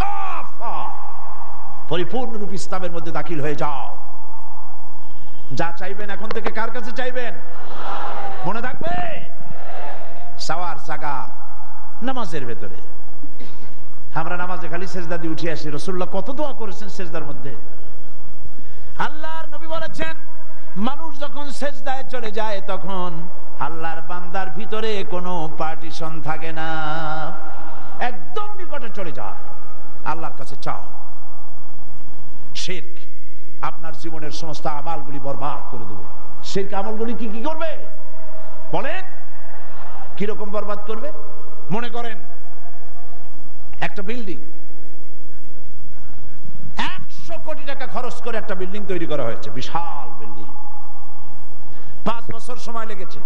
কাফা, পরিপূর্ণরূপে ইসলামের মধ্যে দাখিল হয়ে যাও। যা চাইবেন এখন থেকে কার কাছে চাইবেন? মনে থাকবে চাওয়ার জায়গা নামাজের ভেতরে। আমরা নামাজে খালি সেজদা দিয়ে উঠে আসি। রাসূলুল্লাহ কত দোয়া করেছেন সেজদার মধ্যে। আল্লাহর নবী বলেছেন, মানুষ যখন সেজদায় চলে যায় তখন আল্লাহর বান্দার ভিতরে কোনো পার্টিশন থাকে না, একদম নিকটে চলে যায়। আল্লাহর কাছে চাও। শিরক আপনার জীবনের সমস্ত আমলগুলি বরবাদ করে দেবে। শিরক আমলগুলি কি কি করবে বলেন? কিরকম বরবাদ করবে? মনে করেন একটা বিল্ডিং, 100 কোটি টাকা খরচ করে একটা বিল্ডিং তৈরি করা হয়েছে, বিশাল বিল্ডিং। 5 বছর সময় লেগেছে,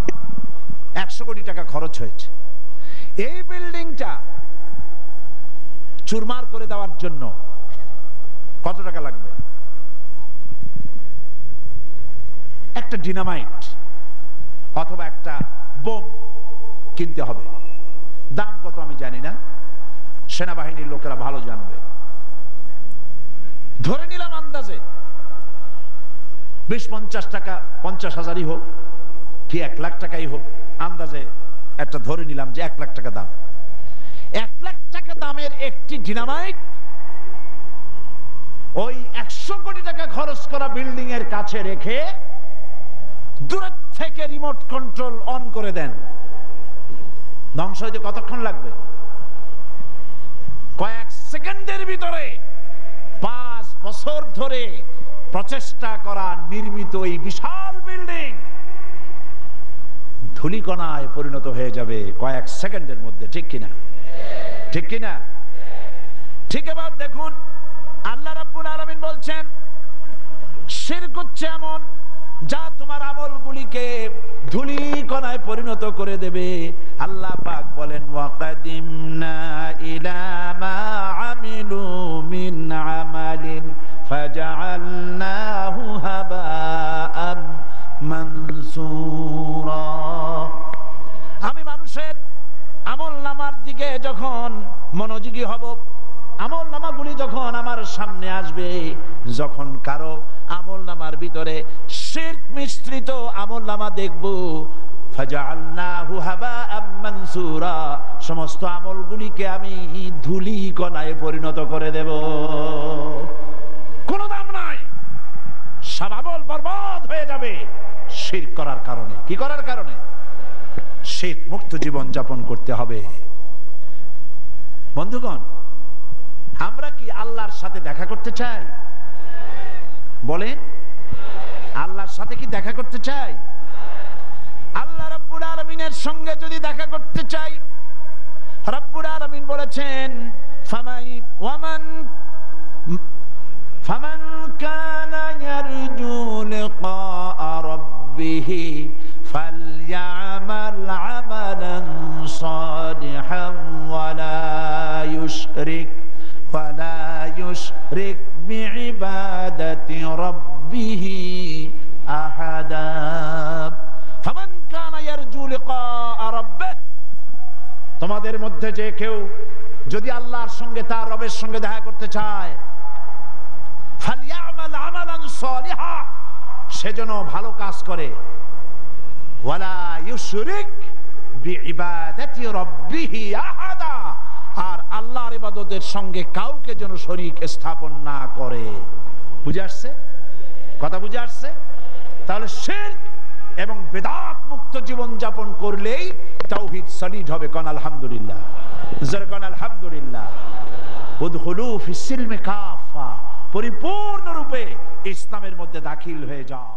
100 কোটি টাকা খরচ হয়েছে। এই বিল্ডিংটা চুরমার করে দেওয়ার জন্য কত টাকা লাগবে? একটা ডিনামাইট অথবা একটা বোম কিনতে হবে। দাম কত আমি জানি না, সেনাবাহিনীর লোকেরা ভালো জানবে। ধরে নিলাম আন্দাজে 20-50 টাকা, 50,000ই হোক কি 1 লাখ টাকাই হোক, আন্দাজে একটা ধরে নিলাম যে 1 লাখ টাকা দাম। 1 লাখ টাকা দামের একটি ডিনামাইট ওই 100 কোটি টাকা খরচ করা বিল্ডিং এর কাছে রেখে দূর থেকে রিমোট কন্ট্রোল অন করে দেন। ধ্বংস হইতে কতক্ষণ লাগবে? কয়েক সেকেন্ডের ভিতরে। 5 বছর ধরে প্রচেষ্টা করা নির্মিত এই বিশাল বিল্ডিং ধূলিকণায় পরিণত হয়ে যাবে কয়েক সেকেন্ডের মধ্যে। ঠিক কিনা? ঠিক কিনা? ঠিক। এবার দেখুন আল্লাহ রাব্বুল আলামিন বলছেন, শিরক হচ্ছে এমন যা তোমার আমলগুলিকে ধূলিকণায় পরিণত করে দেবে। আল্লাহ পাক বলেন, ওয়াকাদিমনা ইলা মা আমিলু মিন আমালিন ফাজআলনাহু হাবাআম মানসুরা। আমি মানুষের আমলনামার দিকে যখন মনোযোগী হব, আমলনামাগুলি যখন আমার সামনে আসবে, যখন কারো আমলনামার ভিতরে শিরক মিশ্রিত আমলনামা দেখব, ফাজআলনাহু হাবাআম মানসুরা, সমস্ত আমলগুলিকে আমি ধূলিকণায় পরিণত করে দেব। কোনো দাম নাই, সব আমল বরবাদ হয়ে যাবে শিরক করার কারণে। কি করার কারণে? শিরক মুক্ত জীবন যাপন করতে হবে। বন্ধুগণ, আমরা কি আল্লাহর সাথে দেখা করতে চাই? বলেন, আল্লাহর সাথে কি দেখা করতে চাই? আল্লাহ রাব্বুল আলামিনের সঙ্গে যদি দেখা করতে চাই, রাব্বুল আলামিন বলেছেন, ফামান কানা ইয়ারজু লিকা রাব্বিহি ফালইআমাল আমালান সালিহান ওয়ালা ইউশরিক বিইবাদাতি রাব্বিহি আহাদা। ফামান কানা ইয়ারজু লিকা রাব্বিহি, তোমাদের মধ্যে যে কেউ যদি আল্লাহর সঙ্গে, তার রবের সঙ্গে দেখা করতে চায়, ফালইআমাল আমালান সালিহা, সেজন্য ভালো কাজ করে, ওয়ালা ইউশরিক বিইবাদাতি রাব্বিহি আহাদা, আর আল্লাহর ইবাদতের সঙ্গে কাউকে যেন শরীক স্থাপন না করে। বুঝে আসছে কথা? বুঝে আসছে? তাহলে শিরক এবং বিদআত মুক্ত জীবন যাপন করলেই তাওহীদ সলিড হবে। কোন আলহামদুলিল্লাহ, জোরে কোন আলহামদুলিল্লাহ। উদখুলু ফিস সিলমি কাফা, পরিপূর্ণরূপে ইসলামের মধ্যে দাখিল হয়ে যাও।